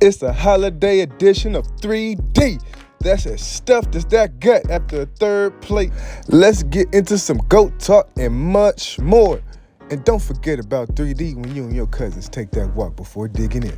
It's a holiday edition of 3D. That's as stuffed as that gut after a third plate. Let's get into some GOAT talk and much more. And don't forget about 3D when you and your cousins take that walk before digging in.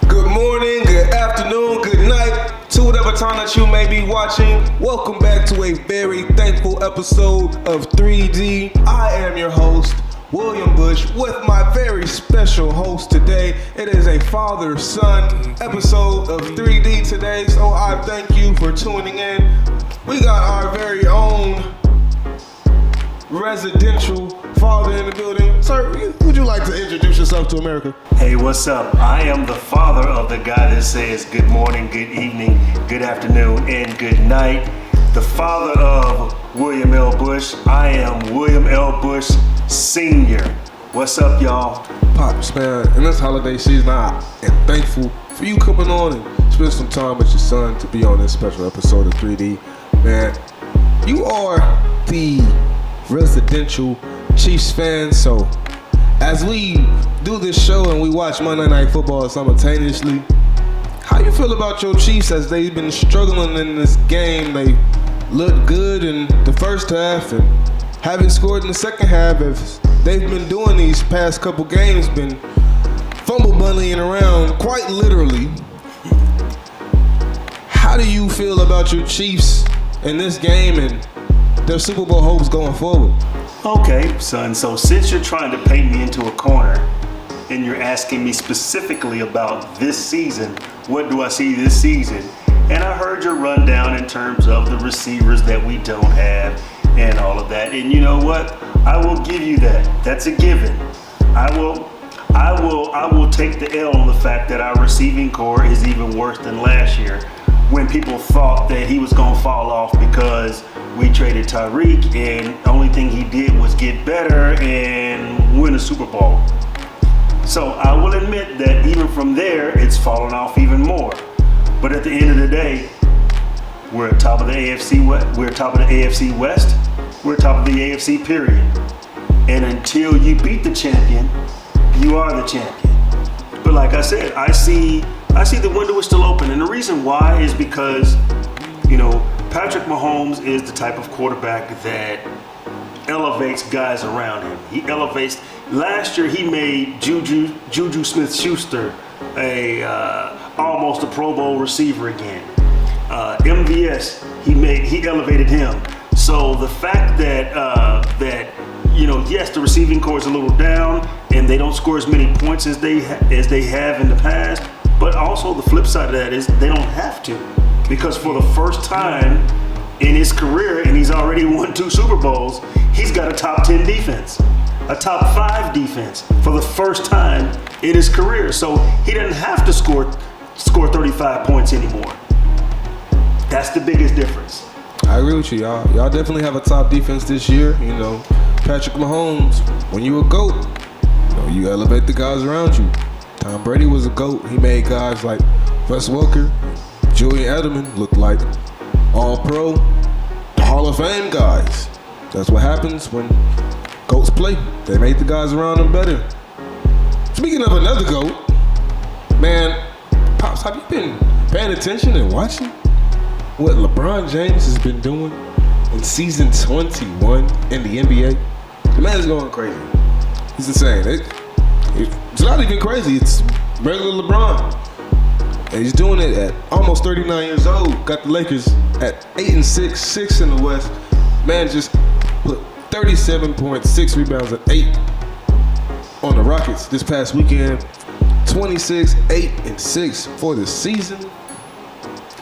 Good morning, good afternoon, good night, to whatever time that you may be watching. Welcome back to a very thankful episode of 3D. I am your host, William Bush, with my very special host today. It is a father-son episode of 3D today, so I thank you for tuning in. We got our very own residential father in the building. Sir, would you like to introduce yourself to America? Hey, what's up? I am the father of the guy that says good morning, good evening, good afternoon, and good night. The father of William L. Bush. I am William L. Bush Sr. What's up, y'all? Pops, man, in this holiday season, I am thankful for you coming on and spend some time with your son to be on this special episode of 3D. Man, you are the residential Chiefs fan, so as we do this show and we watch Monday Night Football simultaneously, how you feel about your Chiefs as they've been struggling in this game? They looked good in the first half and haven't scored in the second half. As they've been doing these past couple games, been fumble bunnying around quite literally. How do you feel about your Chiefs in this game and their Super Bowl hopes going forward? Okay, son, so since you're trying to paint me into a corner and you're asking me specifically about this season, what do I see this season? And I heard your rundown in terms of the receivers that we don't have and all of that. And you know what? I will give you that. That's a given. I will take the L on the fact that our receiving core is even worse than last year, when people thought that he was going to fall off because we traded Tyreek and the only thing he did was get better and win a Super Bowl. So I will admit that even from there, it's fallen off even more. But at the end of the day, we're at top of the AFC West. We're top of the AFC West. We're top of the AFC period. And until you beat the champion, you are the champion. But like I said, I see the window is still open. And the reason why is because, Patrick Mahomes is the type of quarterback that elevates guys around him. He elevates. Last year, he made Juju Smith-Schuster almost a Pro Bowl receiver again. MVS, he elevated him. So the fact that yes, the receiving core is a little down and they don't score as many points as they have in the past, but also the flip side of that is they don't have to, because for the first time in his career, and he's already won 2 Super Bowls, he's got a top 10 defense, a top 5 defense for the first time in his career. So he doesn't have to score 35 points anymore. That's the biggest difference. I agree with you, y'all. Y'all definitely have a top defense this year. Patrick Mahomes, when you a GOAT, you elevate the guys around you. Tom Brady was a GOAT. He made guys like Wes Welker, Julian Edelman look like All-Pro, Hall of Fame guys. That's what happens when GOATs play. They make the guys around them better. Speaking of another GOAT, man, Pops, have you been paying attention and watching what LeBron James has been doing in season 21 in the NBA? The man is going crazy. He's insane. It's not even crazy. It's regular LeBron. And he's doing it at almost 39 years old. Got the Lakers at 8-6, 6 in the West. Man just put 37.6 rebounds at 8 on the Rockets this past weekend. 26, 8, and 6 for the season.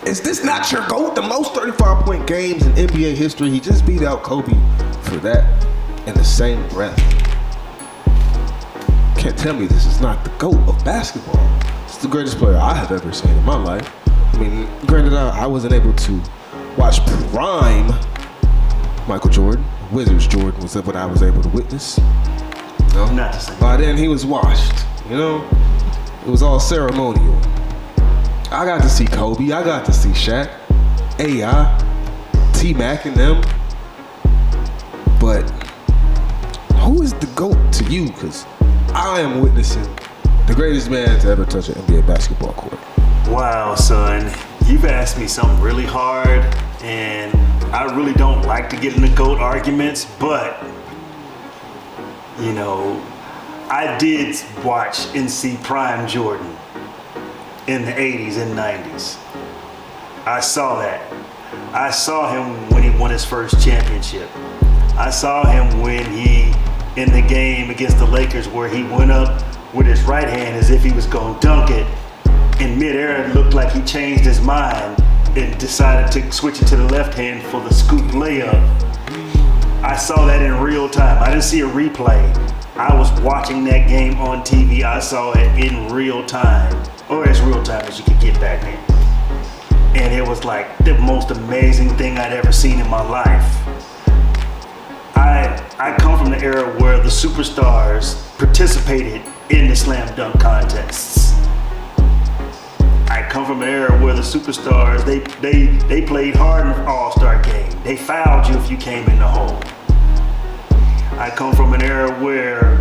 Is this not your GOAT? The most 35-point games in NBA history. He just beat out Kobe for that in the same breath. Can't tell me this is not the GOAT of basketball. It's the greatest player I have ever seen in my life. I mean, granted, I wasn't able to watch prime Michael Jordan. Wizards Jordan was what I was able to witness. Not the same. By then, he was washed. It was all ceremonial. I got to see Kobe. I got to see Shaq, AI, T-Mac, and them. But who is the GOAT to you? Because I am witnessing The greatest man to ever touch an NBA basketball court. Wow, son, you've asked me something really hard, and I really don't like to get into GOAT arguments, but, you know, I did watch and see Prime Jordan in the 80s and 90s. I saw that. I saw him when he won his first championship. I saw him when he, in the game against the Lakers, where he went up with his right hand as if he was going to dunk it. In midair, it looked like he changed his mind and decided to switch it to the left hand for the scoop layup. I saw that in real time. I didn't see a replay. I was watching that game on TV. I saw it in real time, or as real time as you could get back then. And it was like the most amazing thing I'd ever seen in my life. I come from the era where the superstars participated in the slam dunk contests. I come from an era where the superstars, they played hard in the All-Star game. They fouled you if you came in the hole. I come from an era where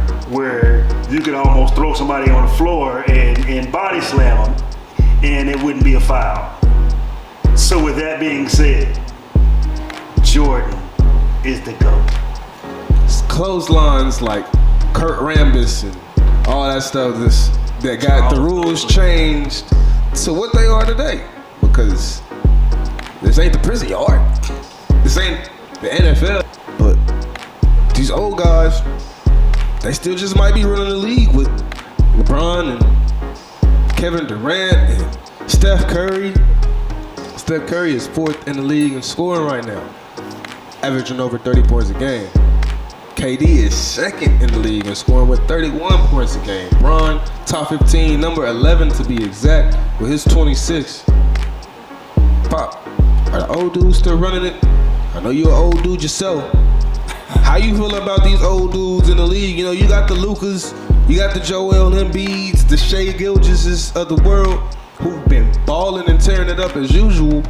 you could almost throw somebody on the floor and body slam them, and it wouldn't be a foul. So with that being said, Jordan is the GOAT. Clotheslines like Kurt Rambis and all that stuff that got the rules changed to what they are today. Because this ain't the prison yard. This ain't the NFL. But these old guys, they still just might be running the league with LeBron and Kevin Durant and Steph Curry. Steph Curry is 4th in the league in scoring right now, averaging over 30 points a game. KD is 2nd in the league in scoring with 31 points a game. Bron, top 15, number 11 to be exact, with his 26. Pop, are the old dudes still running it? I know you're an old dude yourself. How you feel about these old dudes in the league? You know, you got the Lucas, you got the Joel Embiids, the Shai Gilgeouses of the world, who've been balling and tearing it up as usual,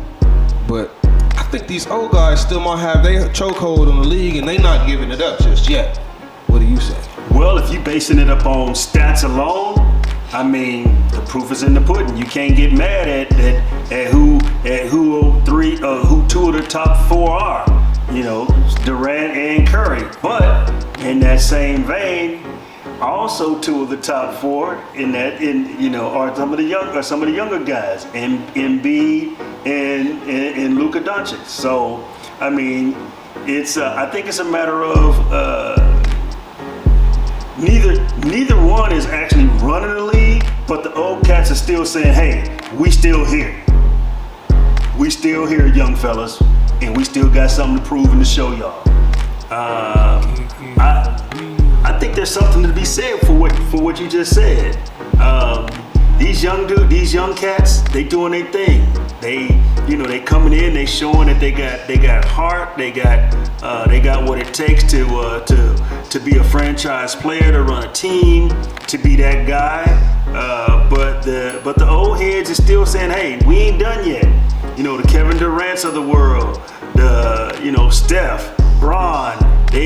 but I think these old guys still might have their chokehold on the league and they not giving it up just yet. What do you say? Well, if you're basing it up on stats alone, I mean, the proof is in the pudding. You can't get mad at who who 2 of the top 4 are. You know, Durant and Curry. But in that same vein, also 2 of the top 4 are some of the younger guys, Embiid and Luka Doncic. So, I mean, it's I think it's a matter of neither one is actually running the league, but the old cats are still saying, "Hey, we still here. We still here, young fellas, and we still got something to prove and to show y'all." I think there's something to be said for what you just said. These young cats, they doing their thing. They coming in, they showing that they got heart, they got what it takes to be a franchise player, to run a team, to be that guy. But the old heads are still saying, "Hey, we ain't done yet." You know, the Kevin Durant's of the world, Steph, Bron. I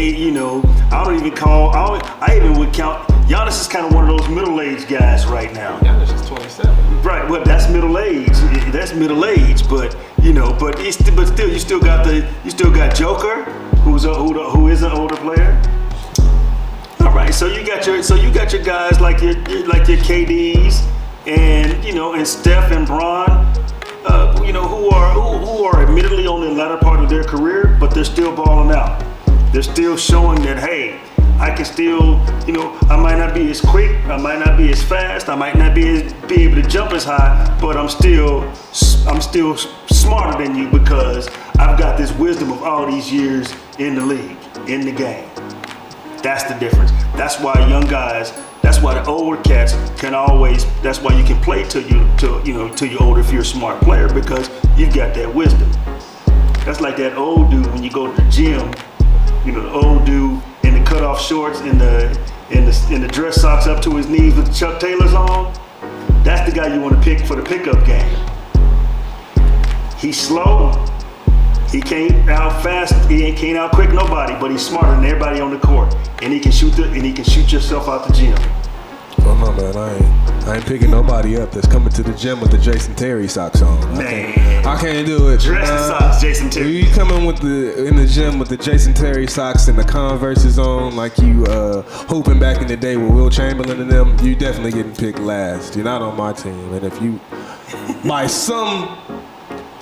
even would count Giannis is kind of one of those middle-aged guys right now. Giannis is 27. Right, well, that's middle age. That's middle age, but still, you still got Joker, who is an older player. All right, so you got your guys like your KDs and Steph and Bron, who are admittedly on the latter part of their career, but they're still balling out. They're still showing that, hey, I can still, I might not be as quick, I might not be as fast, I might not be able to jump as high, but I'm still smarter than you because I've got this wisdom of all these years in the league, in the game. That's the difference. That's why young guys, that's why the older cats that's why you can play till you're older if you're a smart player, because you've got that wisdom. That's like that old dude when you go to the gym, the old dude in the cutoff shorts and the dress socks up to his knees with the Chuck Taylors on. That's the guy you want to pick for the pickup game. He's slow. He can't out fast. He can't out quick nobody, but he's smarter than everybody on the court, and he can shoot yourself out the gym. Oh no, man, I ain't picking nobody up that's coming to the gym with the Jason Terry socks on. I can't do it. Dress the socks, Jason Terry. You coming in the gym with the Jason Terry socks and the Converses on, like you hooping back in the day with Will Chamberlain and them, you definitely getting picked last. You're not on my team, and if you, by some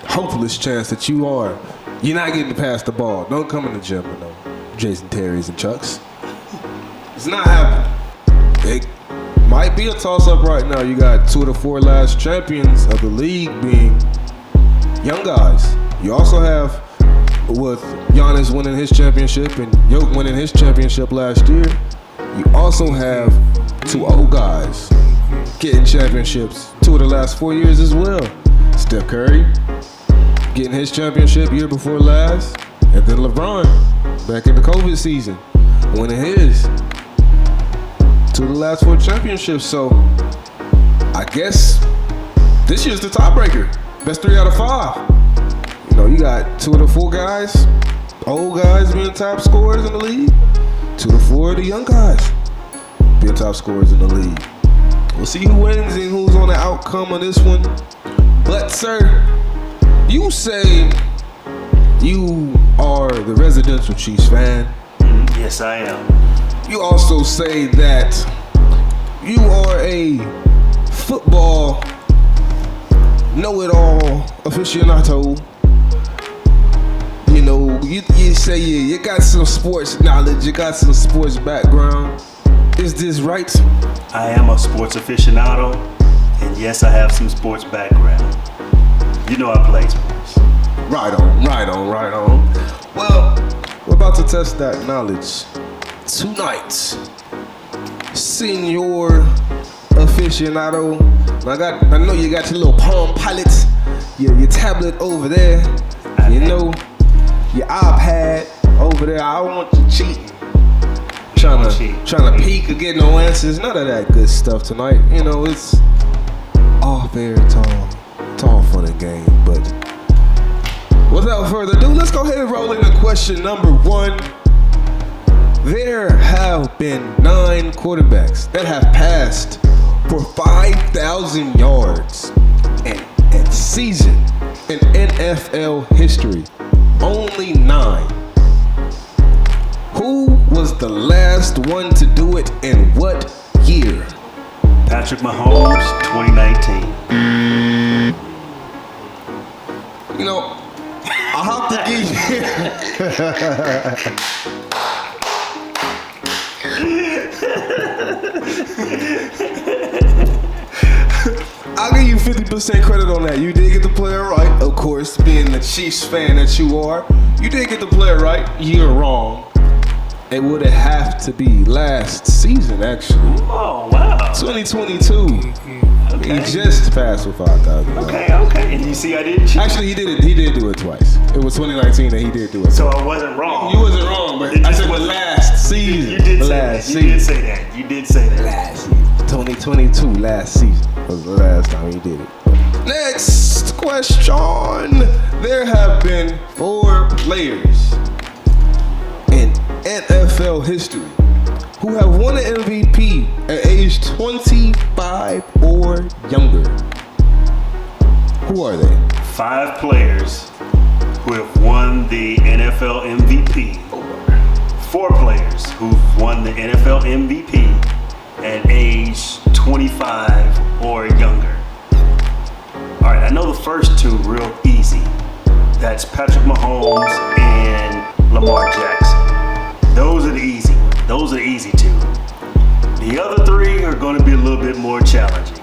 hopeless chance that you are, you're not getting past the ball. Don't come in the gym with no Jason Terrys and Chucks. It's not happening. It might be a toss-up right now. You got 2 of the 4 last champions of the league being young guys. You also have, with Giannis winning his championship and Jokic winning his championship last year, you also have 2 old guys getting championships 2 of the last 4 years as well. Steph Curry getting his championship year before last, and then LeBron back in the COVID season winning his 2 of the last 4 championships. So I guess this year's the tiebreaker. Best 3 out of 5. You know, you got 2 of the 4 guys, old guys being top scorers in the league. 2 of the 4 of the young guys being top scorers in the league. We'll see who wins and who's on the outcome of this one. But sir, you say you are the residential Chiefs fan. Yes, I am. You also say that you are a football know-it-all aficionado. You know, you say you got some sports knowledge, you got some sports background. Is this right? I am a sports aficionado, and yes, I have some sports background. You know I play sports. Right on. Well, we're about to test that knowledge tonight. Senor aficionado. I know you got your little Palm Pilot, your tablet over there, you know, your iPad over there. I don't want you cheating. Trying to peek or get no answers. None of that good stuff tonight. You know, it's all very tall fun and game. But without further ado, let's go ahead and roll into question number 1. There have been 9 quarterbacks that have passed for 5,000 yards in season in NFL history. Only 9. Who was the last one to do it and what year? Patrick Mahomes, 2019. You know, I have to I'll give you 50% credit on that. You did get the player right, of course, being the Chiefs fan that you are. You did get the player right. You're wrong. It would have to be last season, actually. Oh, wow. 2022. Okay. He just passed for 5,000. Okay. And you see, I didn't cheat. Actually, he did do it twice. It was 2019 that he did do it. So I wasn't wrong. You wasn't wrong, but I said the last season. You did say that. You did say that. Last season. 2022, last season was the last time he did it. Next question. There have been 4 players in NFL history who have won an MVP at age 25 or younger. Who are they? 5 players who have won the NFL MVP. 4 players who've won the NFL MVP at age 25 or younger. All right, I know the first 2 real easy. That's Patrick Mahomes and Lamar Jackson. Those are the easy ones. Those are the easy 2. The other 3 are going to be a little bit more challenging.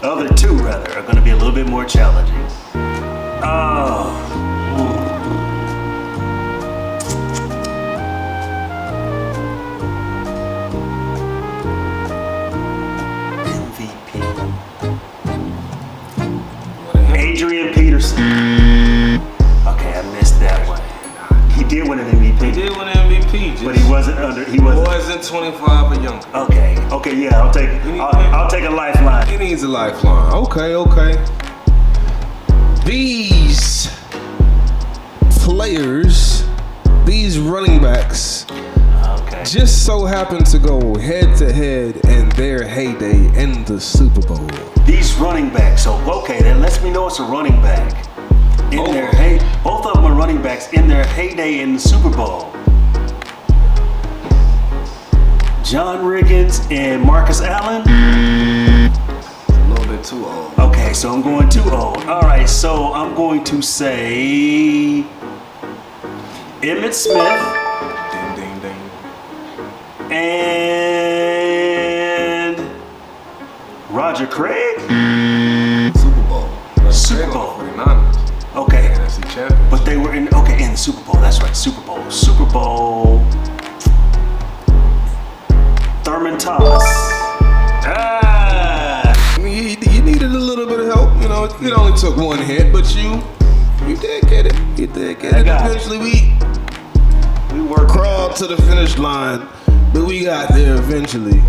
Other 2, rather, are going to be a little bit more challenging. MVP. Adrian Peterson. Okay, I missed that one. He did win an MVP. He did win an MVP, but he wasn't 25 or younger. Okay, yeah, I'll take a lifeline. He needs a lifeline. Okay. These players, these running backs, just so happened to go head to head in their heyday in the Super Bowl? These running backs. So okay, that lets me know it's a running back. Both of them are running backs in their heyday in the Super Bowl. John Riggins and Marcus Allen. A little bit too old. Okay, so I'm going too old. All right, so I'm going to say Emmitt Smith. Ding, ding, ding. And Roger Craig. Super Bowl. Super Bowl. Okay. NFC champion. But they were in the Super Bowl. That's right, Super Bowl. Super Bowl. Thurman Thomas. You needed a little bit of help. You know, it only took one hit, but you did get it. You did get it. Eventually, we worked crawled to the finish line, but we got there eventually.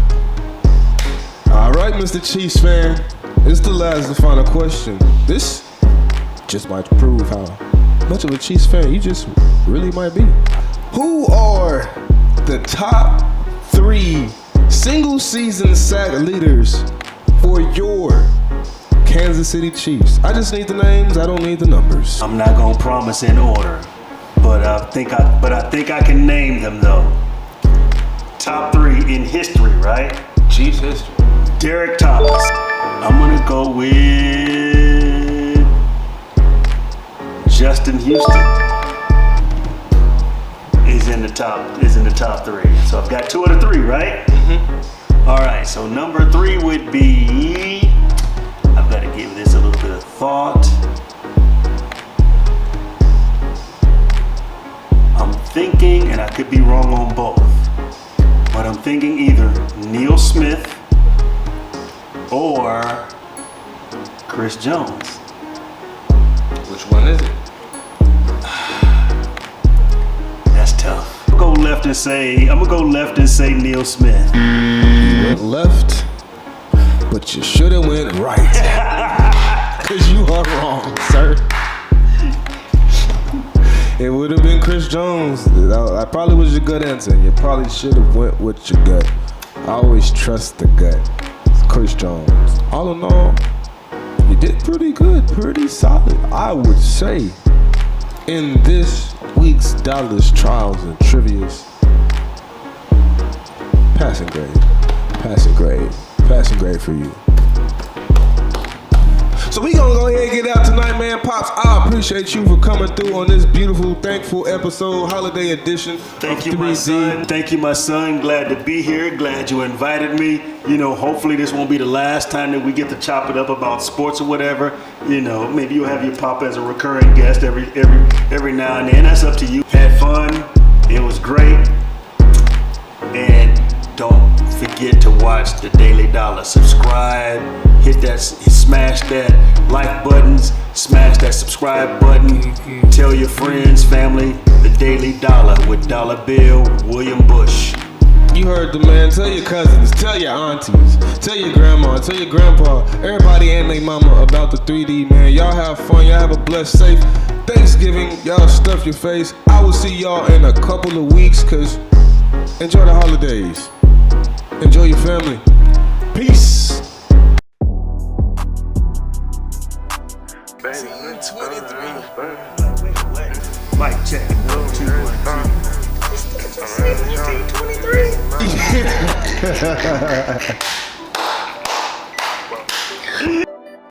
All right, Mr. Chiefs fan, it's the last and final question. This just might prove how much of a Chiefs fan you just really might be. Who are the top 3 single season sack leaders for your Kansas City Chiefs? I just need the names. I don't need the numbers. I'm not gonna promise in order, but I think I can name them though. Top 3 in history, right? Chiefs history. Derek Thomas. I'm gonna go with Justin Houston. Is in the top 3. So I've got 2 out of 3, right? Mm-hmm. All right. So number 3 would be. I've got to give this a little bit of thought. I'm thinking, and I could be wrong on both, but I'm thinking either Neil Smith or Chris Jones. Which one is it? That's tough. I'm gonna go left and say Neil Smith. You went left, but you should have went right. Cause you are wrong, sir. It would have been Chris Jones. That probably was your gut answer. You probably should have went with your gut. I always trust the gut. It's Chris Jones. All in all, you did pretty good, pretty solid. I would say in this week's Dallas Trials and Trivias, passing grade for you. So we gonna go ahead and get out tonight, man. Pops, I appreciate you for coming through on this beautiful, thankful episode, holiday edition. Thank you, my son. Thank you, my son. Glad to be here. Glad you invited me. You know, hopefully this won't be the last time that we get to chop it up about sports or whatever. You know, maybe you'll have your papa as a recurring guest every now and then. That's up to you. Had fun. It was great. And don't forget to watch the Daily Dollar. Subscribe. Smash that like buttons, smash that subscribe button. Tell your friends, family, the Daily Dollar with DollaBill, William Bush. You heard the man. Tell your cousins, tell your aunties, tell your grandma, tell your grandpa, everybody and their mama about the 3D, man. Y'all have fun. Y'all have a blessed, safe Thanksgiving. Y'all stuff your face. I will see y'all in a couple of weeks, cause enjoy the holidays. Enjoy your family. Peace. Baby, 23. Mic check. 1, 2, 1, 2. 23.